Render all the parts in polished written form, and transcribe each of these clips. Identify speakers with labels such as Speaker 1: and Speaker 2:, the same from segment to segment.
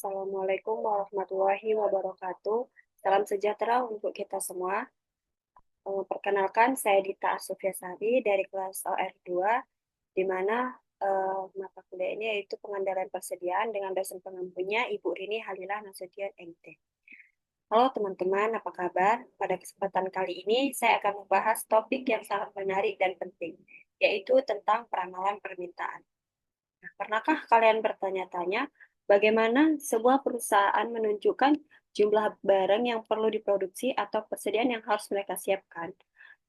Speaker 1: Assalamualaikum warahmatullahi wabarakatuh. Salam sejahtera untuk kita semua. Perkenalkan, saya Dita Asufyasari dari kelas OR2, di mana mata kuliah ini yaitu pengendalian persediaan dengan dosen pengampunya Ibu Rini Halilah Nasution MT. Halo teman-teman, apa kabar? Pada kesempatan kali ini, saya akan membahas topik yang sangat menarik dan penting, yaitu tentang peramalan permintaan. Pernahkah kalian bertanya-tanya bagaimana sebuah perusahaan menunjukkan jumlah barang yang perlu diproduksi atau persediaan yang harus mereka siapkan?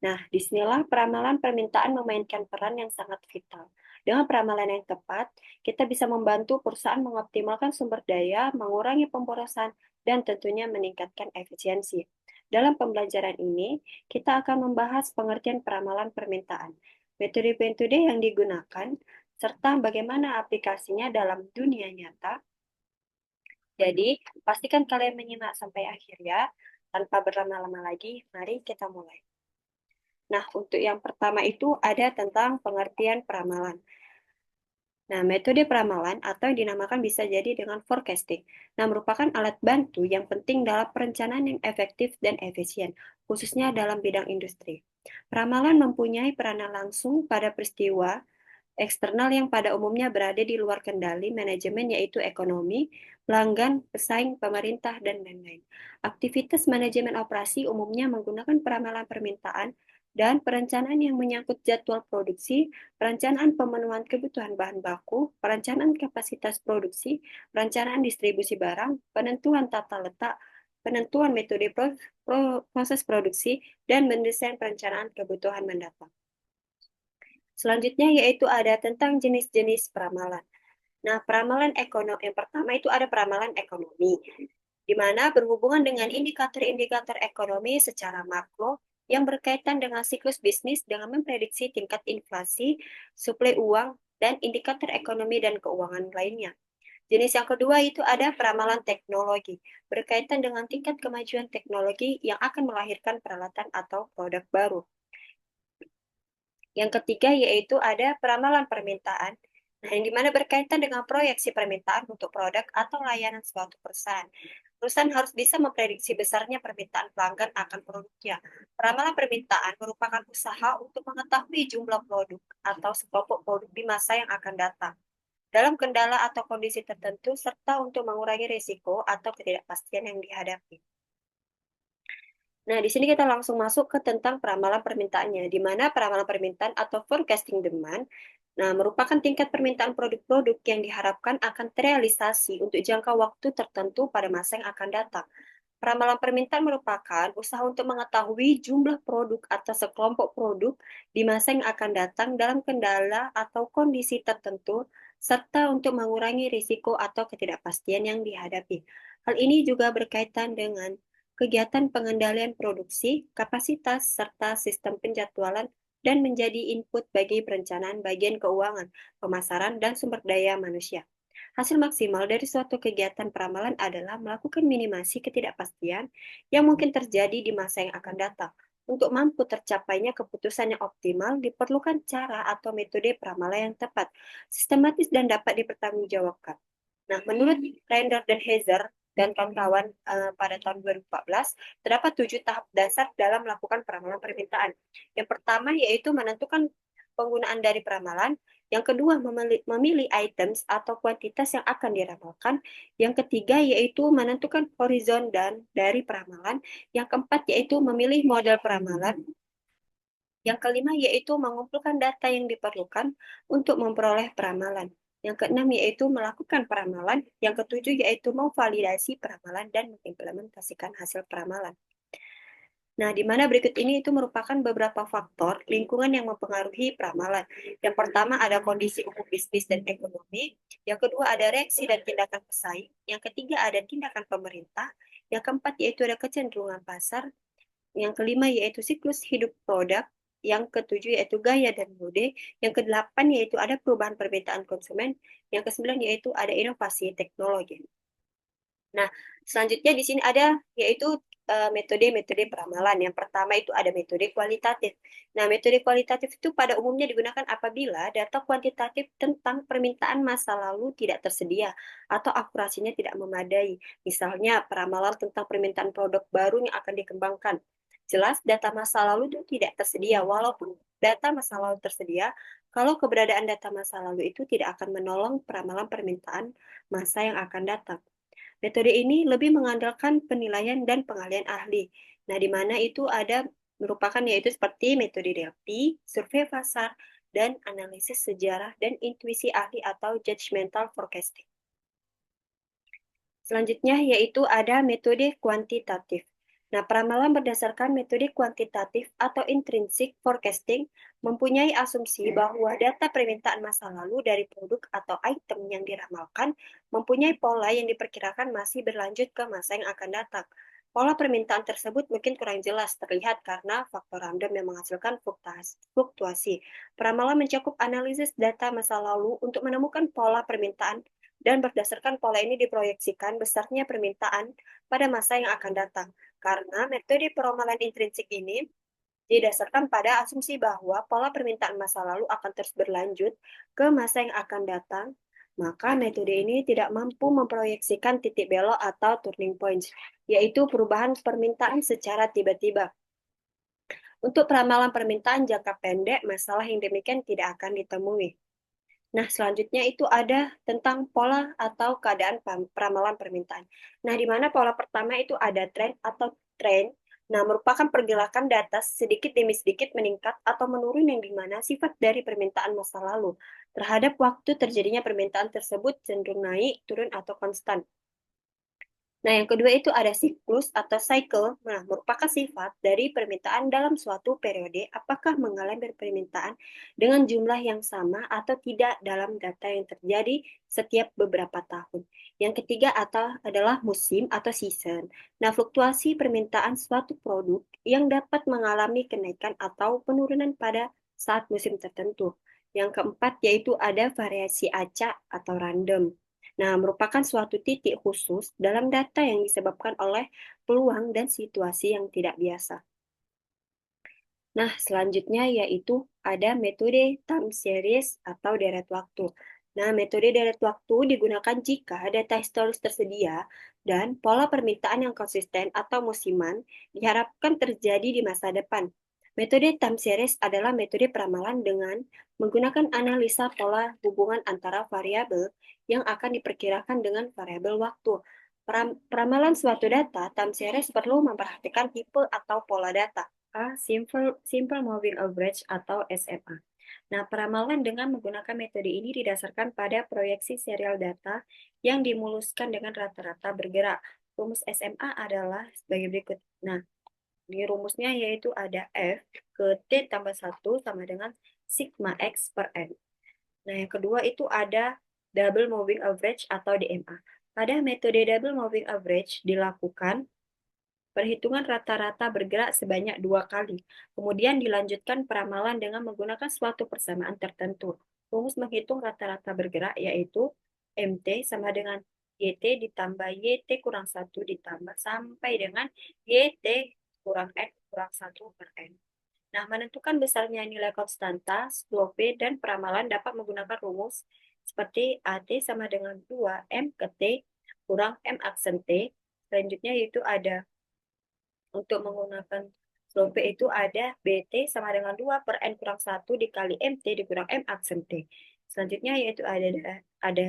Speaker 1: Nah, disinilah peramalan permintaan memainkan peran yang sangat vital. Dengan peramalan yang tepat, kita bisa membantu perusahaan mengoptimalkan sumber daya, mengurangi pemborosan, dan tentunya meningkatkan efisiensi. Dalam pembelajaran ini, kita akan membahas pengertian peramalan permintaan, metode-metode yang digunakan, serta bagaimana aplikasinya dalam dunia nyata. Jadi, pastikan kalian menyimak sampai akhir ya. Tanpa berlama-lama lagi, mari kita mulai. Nah, untuk yang pertama itu ada tentang pengertian peramalan. Nah, metode peramalan atau yang dinamakan bisa jadi dengan forecasting. Nah, merupakan alat bantu yang penting dalam perencanaan yang efektif dan efisien, khususnya dalam bidang industri. Peramalan mempunyai peranan langsung pada peristiwa eksternal yang pada umumnya berada di luar kendali manajemen yaitu ekonomi, pelanggan, pesaing, pemerintah, dan lain-lain. Aktivitas manajemen operasi umumnya menggunakan peramalan permintaan dan perencanaan yang menyangkut jadwal produksi, perencanaan pemenuhan kebutuhan bahan baku, perencanaan kapasitas produksi, perencanaan distribusi barang, penentuan tata letak, penentuan metode proses produksi, dan mendesain perencanaan kebutuhan mendatang. Selanjutnya yaitu ada tentang jenis-jenis peramalan. Nah, peramalan ekonomi yang pertama itu ada peramalan ekonomi, di mana berhubungan dengan indikator-indikator ekonomi secara makro yang berkaitan dengan siklus bisnis dengan memprediksi tingkat inflasi, suplai uang, dan indikator ekonomi dan keuangan lainnya. Jenis yang kedua itu ada peramalan teknologi, berkaitan dengan tingkat kemajuan teknologi yang akan melahirkan peralatan atau produk baru. Yang ketiga yaitu ada peramalan permintaan, nah yang dimana berkaitan dengan proyeksi permintaan untuk produk atau layanan suatu perusahaan. Perusahaan harus bisa memprediksi besarnya permintaan pelanggan akan produknya. Peramalan permintaan merupakan usaha untuk mengetahui jumlah produk atau sekelompok produk di masa yang akan datang dalam kendala atau kondisi tertentu serta untuk mengurangi risiko atau ketidakpastian yang dihadapi. Nah, di sini kita langsung masuk ke tentang peramalan permintaannya, di mana peramalan permintaan atau forecasting demand, nah, merupakan tingkat permintaan produk-produk yang diharapkan akan terrealisasi untuk jangka waktu tertentu pada masa yang akan datang. Peramalan permintaan merupakan usaha untuk mengetahui jumlah produk atau sekelompok produk di masa yang akan datang dalam kendala atau kondisi tertentu, serta untuk mengurangi risiko atau ketidakpastian yang dihadapi. Hal ini juga berkaitan dengan kegiatan pengendalian produksi, kapasitas, serta sistem penjadwalan dan menjadi input bagi perencanaan bagian keuangan, pemasaran, dan sumber daya manusia. Hasil maksimal dari suatu kegiatan peramalan adalah melakukan minimasi ketidakpastian yang mungkin terjadi di masa yang akan datang. Untuk mampu tercapainya keputusan yang optimal, diperlukan cara atau metode peramalan yang tepat, sistematis, dan dapat dipertanggungjawabkan. Nah, menurut Render dan Hazer dan kawan-kawan pada tahun 2014, terdapat 7 tahap dasar dalam melakukan peramalan permintaan. Yang pertama yaitu menentukan penggunaan dari peramalan, yang kedua memilih items atau kuantitas yang akan diramalkan, yang ketiga yaitu menentukan horizon dan dari peramalan, yang keempat yaitu memilih model peramalan, yang kelima yaitu mengumpulkan data yang diperlukan untuk memperoleh peramalan. Yang keenam yaitu melakukan peramalan, yang ketujuh yaitu memvalidasi peramalan dan mengimplementasikan hasil peramalan. Nah, di mana berikut ini itu merupakan beberapa faktor lingkungan yang mempengaruhi peramalan. Yang pertama ada kondisi umum bisnis dan ekonomi, yang kedua ada reaksi dan tindakan pesaing, yang ketiga ada tindakan pemerintah, yang keempat yaitu ada kecenderungan pasar, yang kelima yaitu siklus hidup produk, yang ketujuh yaitu gaya dan mode, yang kedelapan yaitu ada perubahan permintaan konsumen, yang kesembilan yaitu ada inovasi teknologi. Nah, selanjutnya di sini ada yaitu metode-metode peramalan. Yang pertama itu ada metode kualitatif. Nah, metode kualitatif itu pada umumnya digunakan apabila data kuantitatif tentang permintaan masa lalu tidak tersedia atau akurasinya tidak memadai. Misalnya, peramalan tentang permintaan produk baru yang akan dikembangkan. Jelas data masa lalu itu tidak tersedia, walaupun data masa lalu tersedia, kalau keberadaan data masa lalu itu tidak akan menolong peramalan permintaan masa yang akan datang. Metode ini lebih mengandalkan penilaian dan pengalian ahli. Nah, di mana itu ada merupakan yaitu seperti metode Delphi, survei pasar, dan analisis sejarah dan intuisi ahli atau judgmental forecasting. Selanjutnya yaitu ada metode kuantitatif. Nah, peramalan berdasarkan metode kuantitatif atau intrinsic forecasting mempunyai asumsi bahwa data permintaan masa lalu dari produk atau item yang diramalkan mempunyai pola yang diperkirakan masih berlanjut ke masa yang akan datang. Pola permintaan tersebut mungkin kurang jelas terlihat karena faktor random yang menghasilkan fluktuasi. Peramalan mencakup analisis data masa lalu untuk menemukan pola permintaan dan berdasarkan pola ini diproyeksikan besarnya permintaan pada masa yang akan datang. Karena metode peramalan intrinsik ini didasarkan pada asumsi bahwa pola permintaan masa lalu akan terus berlanjut ke masa yang akan datang, maka metode ini tidak mampu memproyeksikan titik belok atau turning point, yaitu perubahan permintaan secara tiba-tiba. Untuk peramalan permintaan jangka pendek, masalah yang demikian tidak akan ditemui. Nah, selanjutnya itu ada tentang pola atau keadaan peramalan permintaan. Nah, di mana pola pertama itu ada tren atau trend. Nah, merupakan pergerakan data sedikit demi sedikit meningkat atau menurun yang dimana sifat dari permintaan masa lalu terhadap waktu terjadinya permintaan tersebut cenderung naik, turun, atau konstan. Nah, yang kedua itu ada siklus atau cycle. Nah, merupakan sifat dari permintaan dalam suatu periode, apakah mengalami permintaan dengan jumlah yang sama atau tidak dalam data yang terjadi setiap beberapa tahun. Yang ketiga adalah musim atau season. Nah, fluktuasi permintaan suatu produk yang dapat mengalami kenaikan atau penurunan pada saat musim tertentu. Yang keempat yaitu ada variasi acak atau random. Nah, merupakan suatu titik khusus dalam data yang disebabkan oleh peluang dan situasi yang tidak biasa. Nah, selanjutnya yaitu ada metode time series atau deret waktu. Nah, metode deret waktu digunakan jika data historis tersedia dan pola permintaan yang konsisten atau musiman diharapkan terjadi di masa depan. Metode time series adalah metode peramalan dengan menggunakan analisa pola hubungan antara variabel yang akan diperkirakan dengan variabel waktu. Peramalan suatu data time series perlu memperhatikan tipe atau pola data. Simple Moving Average atau SMA. Nah, peramalan dengan menggunakan metode ini didasarkan pada proyeksi serial data yang dimuluskan dengan rata-rata bergerak. Rumus SMA adalah sebagai berikut. Nah, di rumusnya yaitu ada F ke T tambah 1 sama dengan sigma X per N. Nah, yang kedua itu ada Double Moving Average atau DMA. Pada metode Double Moving Average dilakukan perhitungan rata-rata bergerak sebanyak 2 kali. Kemudian dilanjutkan peramalan dengan menggunakan suatu persamaan tertentu. Rumus menghitung rata-rata bergerak yaitu MT sama dengan YT ditambah YT kurang 1 ditambah sampai dengan YT kurang N kurang 1 per N. Nah, menentukan besarnya nilai konstanta, slope, dan peramalan dapat menggunakan rumus seperti AT sama dengan 2M ke T kurang M aksen T. Selanjutnya yaitu ada untuk menggunakan slope itu ada BT sama dengan 2 per N kurang 1 dikali MT dikurang M aksen T. Selanjutnya yaitu ada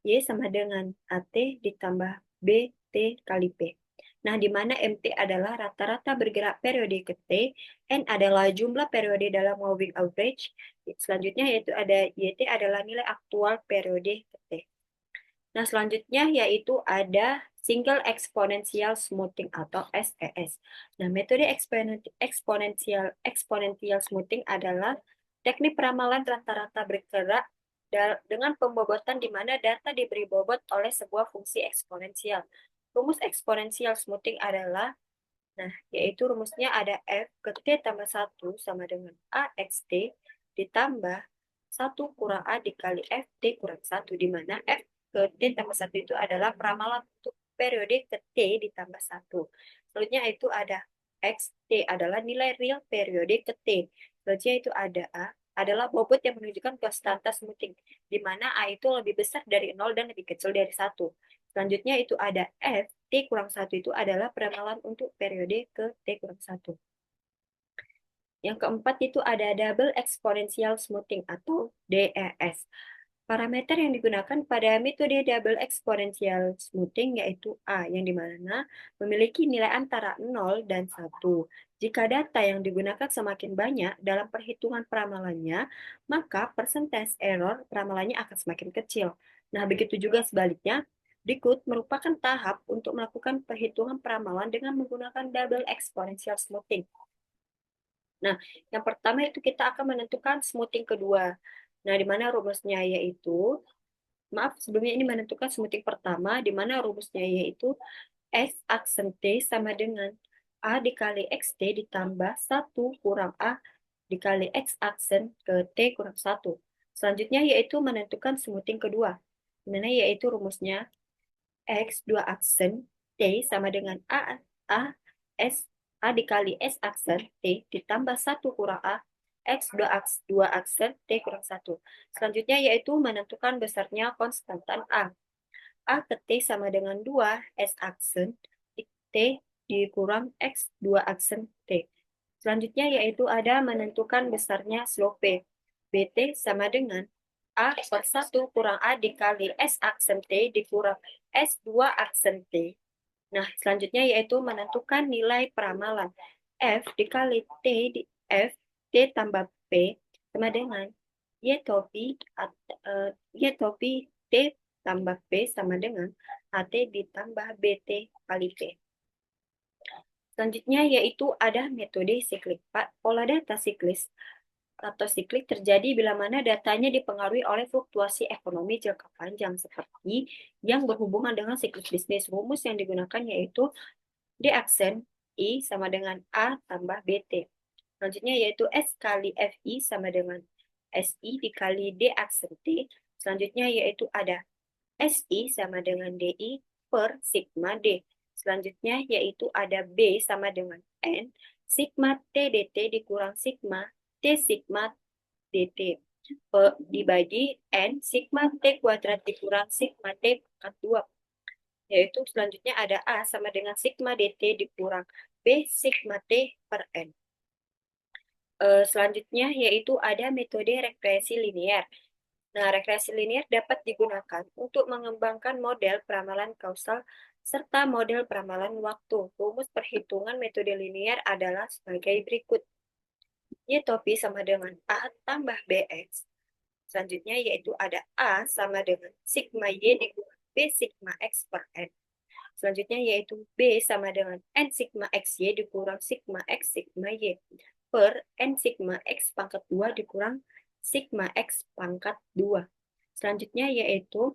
Speaker 1: Y sama dengan AT ditambah BT kali P. Nah, di mana MT adalah rata-rata bergerak periode ke T, N adalah jumlah periode dalam moving average. Selanjutnya yaitu ada YT adalah nilai aktual periode ke T. Nah, selanjutnya yaitu ada single exponential smoothing atau SES. Nah, metode exponential smoothing adalah teknik peramalan rata-rata bergerak dengan pembobotan di mana data diberi bobot oleh sebuah fungsi eksponensial. Rumus exponential smoothing adalah, nah, yaitu rumusnya ada F ke T tambah 1 sama dengan AXT ditambah 1 kurang A dikali FT kurang 1, di mana F ke T tambah 1 itu adalah peramalan untuk periode ke T ditambah 1. Selanjutnya itu ada X, T adalah nilai real periode ke T. Selanjutnya itu ada A, adalah bobot yang menunjukkan konstanta smoothing, di mana A itu lebih besar dari 0 dan lebih kecil dari 1. Selanjutnya itu ada F, T kurang 1 itu adalah peramalan untuk periode ke T kurang 1. Yang keempat itu ada double exponential smoothing atau DES. Parameter yang digunakan pada metode double exponential smoothing yaitu A, yang dimana memiliki nilai antara 0 dan 1. Jika data yang digunakan semakin banyak dalam perhitungan peramalannya, maka persentase error peramalannya akan semakin kecil. Nah, begitu juga sebaliknya, berikut merupakan tahap untuk melakukan perhitungan peramalan dengan menggunakan double exponential smoothing. Nah, yang pertama itu kita akan menentukan smoothing kedua. Nah, di mana rumusnya yaitu, maaf sebelumnya ini menentukan smoothing pertama, di mana rumusnya yaitu S aksen T sama dengan A dikali XT ditambah 1 kurang A dikali X aksen ke T kurang 1. Selanjutnya yaitu menentukan smoothing kedua, di mana yaitu rumusnya X 2 aksen T sama dengan A S A dikali S aksen T ditambah 1 kurang A X 2 aksen T kurang 1. Selanjutnya yaitu menentukan besarnya konstantan A. A ke T sama dengan 2 S aksen T dikurang X 2 aksen T. Selanjutnya yaitu ada menentukan besarnya slope. BT sama dengan A per 1 kurang A dikali S aksen T dikurang S2 aksen T. Nah, selanjutnya yaitu menentukan nilai peramalan. F dikali T di F, T tambah P sama dengan Y topi, Y topi T tambah P sama dengan AT ditambah BT kali P. Selanjutnya yaitu ada metode siklik. Pola data siklis atau siklik terjadi bila mana datanya dipengaruhi oleh fluktuasi ekonomi jangka panjang seperti yang berhubungan dengan siklus bisnis. Rumus yang digunakan yaitu D aksen I sama dengan A tambah BT. Selanjutnya yaitu S kali FI sama dengan SI dikali D aksen T. Selanjutnya yaitu ada SI sama dengan DI per sigma D. Selanjutnya yaitu ada B sama dengan N, sigma T DT dikurang sigma T sigma DT dibagi N sigma T kuadrat dikurang sigma T pangkat 2. Yaitu selanjutnya ada A sama dengan sigma DT dikurang B sigma T per N. Selanjutnya yaitu ada metode regresi linear. Nah, regresi linear dapat digunakan untuk mengembangkan model peramalan kausal serta model peramalan waktu. Rumus perhitungan metode linear adalah sebagai berikut. Y topi sama dengan A tambah BX. Selanjutnya yaitu ada A sama dengan sigma Y dikurang B sigma X per N. Selanjutnya yaitu B sama dengan N sigma XY dikurang sigma X sigma Y per N sigma X pangkat 2 dikurang sigma X pangkat 2. Selanjutnya yaitu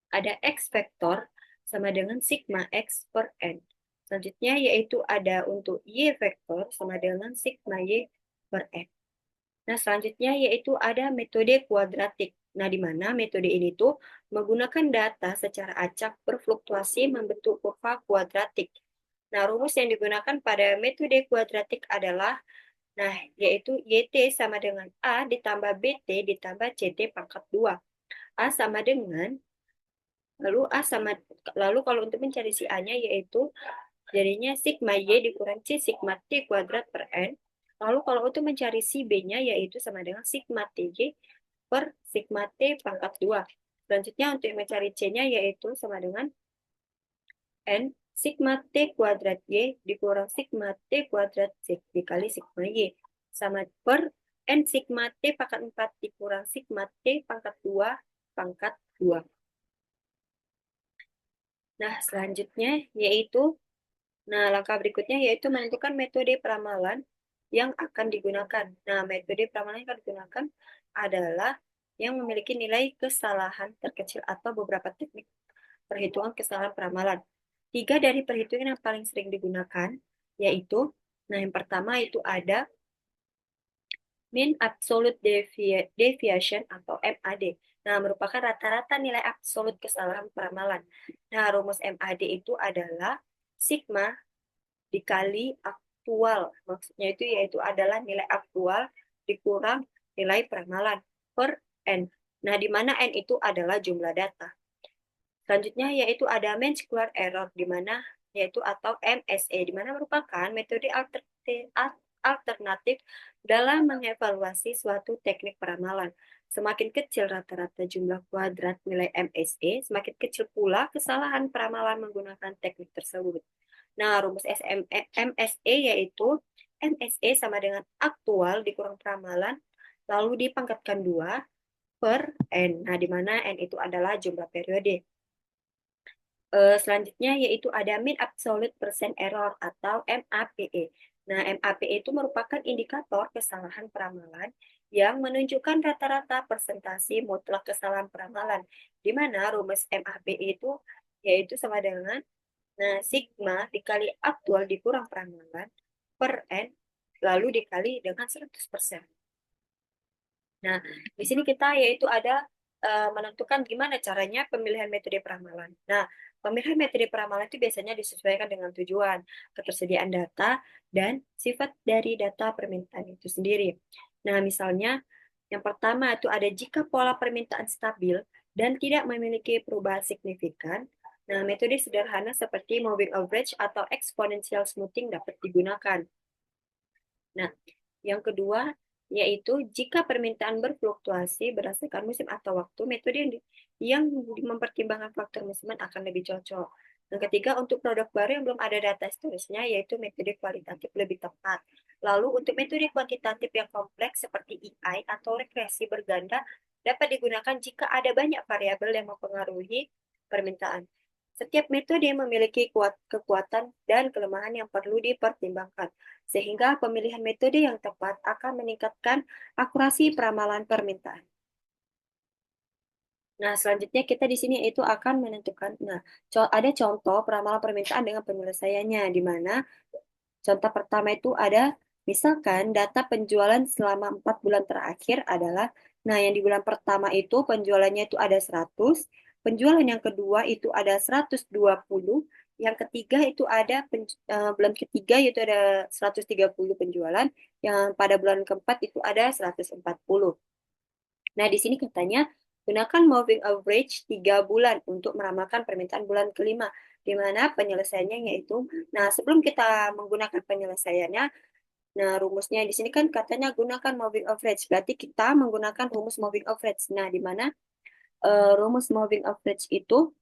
Speaker 1: ada X vektor sama dengan sigma X per N. Selanjutnya yaitu ada untuk Y vektor sama dengan sigma Y per N. Nah, selanjutnya yaitu ada metode kuadratik. Nah, di mana metode ini tuh menggunakan data secara acak berfluktuasi membentuk kurva kuadratik. Nah, rumus yang digunakan pada metode kuadratik adalah yaitu YT sama dengan A ditambah BT ditambah CT pangkat 2. A sama dengan, lalu kalau untuk mencari si A-nya yaitu jadinya sigma Y dikurang C sigma T kuadrat per N. Lalu kalau untuk mencari si B-nya yaitu sama dengan sigma TY per sigma T pangkat 2. Selanjutnya untuk mencari C-nya yaitu sama dengan N sigma T kuadrat Y dikurang sigma T kuadrat Z dikali sigma Y. Sama per N sigma T pangkat 4 dikurang sigma T pangkat 2 pangkat 2. Nah, selanjutnya yaitu, langkah berikutnya yaitu menentukan metode peramalan yang akan digunakan. Nah, metode peramalan yang akan digunakan adalah yang memiliki nilai kesalahan terkecil atau beberapa teknik perhitungan kesalahan peramalan. 3 dari perhitungan yang paling sering digunakan yaitu, yang pertama itu ada mean absolute deviation atau MAD. Nah, merupakan rata-rata nilai absolut kesalahan peramalan. Nah, rumus MAD itu adalah sigma dikali aktual. Maksudnya itu yaitu adalah nilai aktual dikurang nilai peramalan per N. Nah, di mana N itu adalah jumlah data. Selanjutnya yaitu ada mean square error di mana yaitu atau MSE di mana merupakan metode alternatif dalam mengevaluasi suatu teknik peramalan. Semakin kecil rata-rata jumlah kuadrat nilai MSE, semakin kecil pula kesalahan peramalan menggunakan teknik tersebut. Nah, rumus MSE yaitu MSE sama dengan aktual dikurang peramalan, lalu dipangkatkan 2 per N. Nah, di mana N itu adalah jumlah periode. Selanjutnya yaitu ada mean absolute percent error atau MAPE. Nah, MAPE itu merupakan indikator kesalahan peramalan yang menunjukkan rata-rata persentase mutlak kesalahan peramalan, di mana rumus MAPE itu yaitu sama dengan sigma dikali aktual dikurang peramalan per N lalu dikali dengan 100%. Nah, di sini kita yaitu ada menentukan gimana caranya pemilihan metode peramalan. Nah, pemilihan metode peramalan itu biasanya disesuaikan dengan tujuan, ketersediaan data, dan sifat dari data permintaan itu sendiri. Nah, misalnya yang pertama itu ada jika pola permintaan stabil dan tidak memiliki perubahan signifikan. Nah, metode sederhana seperti moving average atau exponential smoothing dapat digunakan. Nah, yang kedua yaitu jika permintaan berfluktuasi berdasarkan musim atau waktu, metode yang mempertimbangkan faktor musiman akan lebih cocok. Yang ketiga, untuk produk baru yang belum ada data historisnya, yaitu metode kualitatif lebih tepat. Lalu, untuk metode kuantitatif yang kompleks seperti EI atau regresi berganda, dapat digunakan jika ada banyak variabel yang mempengaruhi permintaan. Setiap metode memiliki kekuatan dan kelemahan yang perlu dipertimbangkan, sehingga pemilihan metode yang tepat akan meningkatkan akurasi peramalan permintaan. Nah, selanjutnya kita di sini itu akan menentukan, ada contoh peramalan permintaan dengan penyelesaiannya, di mana contoh pertama itu ada, misalkan data penjualan selama 4 bulan terakhir adalah, yang di bulan pertama itu penjualannya itu ada 100, penjualan yang kedua itu ada 120, yang ketiga itu ada, bulan ketiga itu ada 130 penjualan, yang pada bulan keempat itu ada 140. Nah, di sini katanya, gunakan moving average 3 bulan untuk meramalkan permintaan bulan kelima, di mana penyelesaiannya yaitu, sebelum kita menggunakan penyelesaiannya, rumusnya di sini kan katanya gunakan moving average, berarti kita menggunakan rumus moving average. Nah, di mana rumus moving average itu,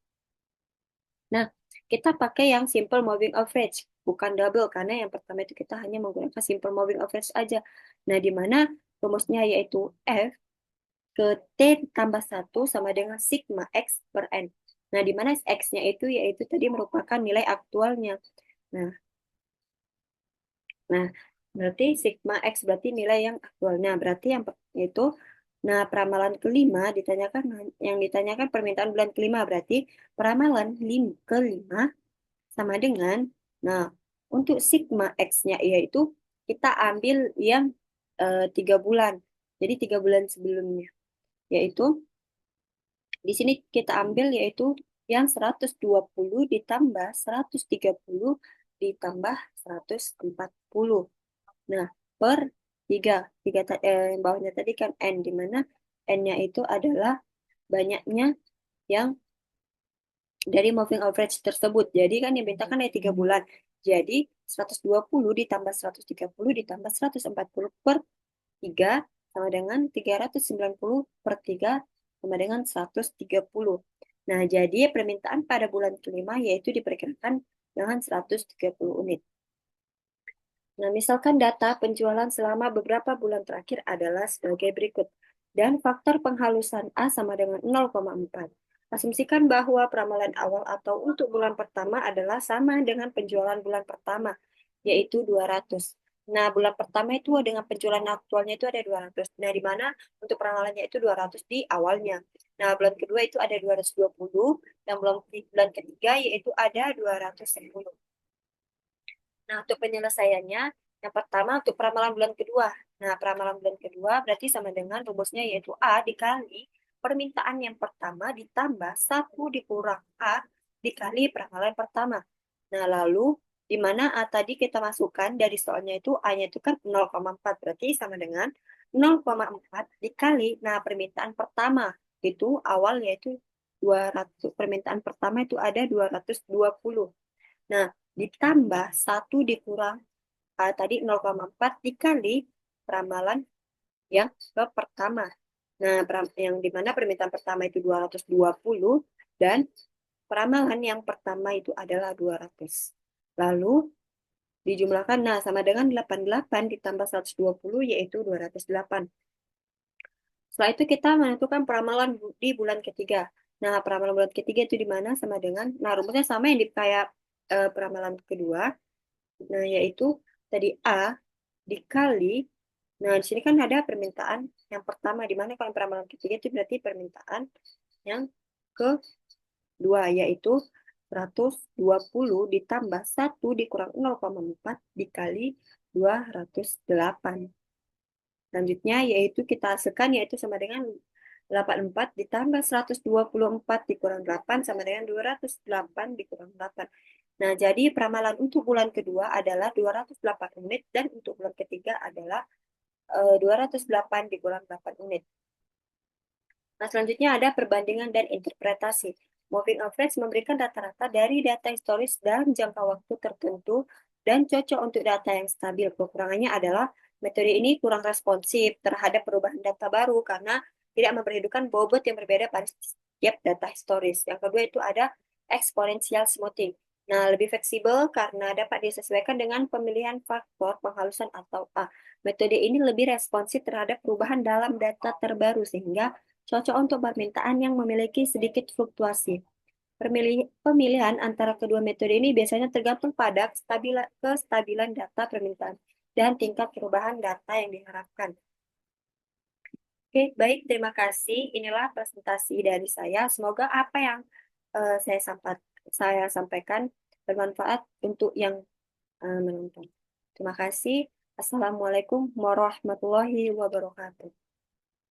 Speaker 1: nah, kita pakai yang simple moving average, bukan double, karena yang pertama itu kita hanya menggunakan simple moving average aja. Nah, di mana rumusnya yaitu F ke T tambah 1 sama dengan sigma X per N. Nah, di mana X-nya itu yaitu tadi merupakan nilai aktualnya. Nah, nah berarti sigma X berarti nilai yang aktualnya. Berarti yang itu, peramalan kelima ditanyakan, yang ditanyakan permintaan bulan kelima, berarti peramalan kelima sama dengan, untuk sigma X-nya yaitu kita ambil yang 3 bulan. Jadi 3 bulan sebelumnya. Yaitu di sini kita ambil yaitu yang 120 ditambah 130 ditambah 140. Nah, per 3. Yang bawahnya tadi kan N, di mana N-nya itu adalah banyaknya yang dari moving average tersebut. Jadi kan yang minta kan ada 3 bulan. Jadi 120 ditambah 130 ditambah 140 per 3 sama dengan 390 per 3 sama dengan 130. Nah, jadi permintaan pada bulan kelima yaitu diperkirakan dengan 130 unit. Nah, misalkan data penjualan selama beberapa bulan terakhir adalah sebagai berikut. Dan faktor penghalusan A sama dengan 0,4. Asumsikan bahwa peramalan awal atau untuk bulan pertama adalah sama dengan penjualan bulan pertama, yaitu 200. Nah, bulan pertama itu dengan penjualan aktualnya itu ada 200. Nah, di mana untuk peramalannya itu 200 di awalnya. Nah, bulan kedua itu ada 220, dan bulan ketiga yaitu ada 210. Nah, untuk penyelesaiannya, yang pertama untuk peramalan bulan kedua. Nah, peramalan bulan kedua berarti sama dengan rumusnya yaitu A dikali permintaan yang pertama ditambah 1 dikurang A dikali peramalan pertama. Nah, lalu di mana A tadi kita masukkan dari soalnya itu A-nya itu kan 0,4, berarti sama dengan 0,4 dikali. Nah, permintaan pertama itu awalnya itu 200, permintaan pertama itu ada 220. Nah, ditambah 1 dikurang tadi 0,4 dikali peramalan yang ke pertama. Nah, yang dimana permintaan pertama itu 220 dan peramalan yang pertama itu adalah 200. Lalu dijumlahkan, nah sama dengan 88 ditambah 120 yaitu 208. Setelah itu kita menentukan peramalan di bulan ketiga. Nah, peramalan bulan ketiga itu di mana sama dengan, nah rumusnya sama yang di kayak peramalan kedua. Nah, yaitu tadi A dikali, nah di sini kan ada permintaan yang pertama, di mana kalau yang peramalan ketiga itu berarti permintaan yang kedua, yaitu 120 ditambah 1 dikurang 0,4 dikali 208. Selanjutnya yaitu kita hasilkan yaitu sama dengan 84 ditambah 124 dikurang 8 sama dengan 208 dikurang 8. Nah, jadi peramalan untuk bulan kedua adalah 208 unit dan untuk bulan ketiga adalah 208 dikurang 8 unit. Nah, selanjutnya ada perbandingan dan interpretasi. Moving average memberikan rata-rata dari data historis dan jangka waktu tertentu dan cocok untuk data yang stabil. Kekurangannya adalah metode ini kurang responsif terhadap perubahan data baru karena tidak memperhitungkan bobot yang berbeda pada setiap data historis. Yang kedua itu ada exponential smoothing. Nah, lebih fleksibel karena dapat disesuaikan dengan pemilihan faktor penghalusan atau A. Metode ini lebih responsif terhadap perubahan dalam data terbaru sehingga cocok untuk permintaan yang memiliki sedikit fluktuasi. Pemilihan antara kedua metode ini biasanya tergantung pada kestabilan data permintaan dan tingkat perubahan data yang diharapkan. Oke, baik, terima kasih. Inilah presentasi dari saya. Semoga apa yang saya sampaikan bermanfaat untuk yang menonton. Terima kasih. Assalamualaikum warahmatullahi wabarakatuh.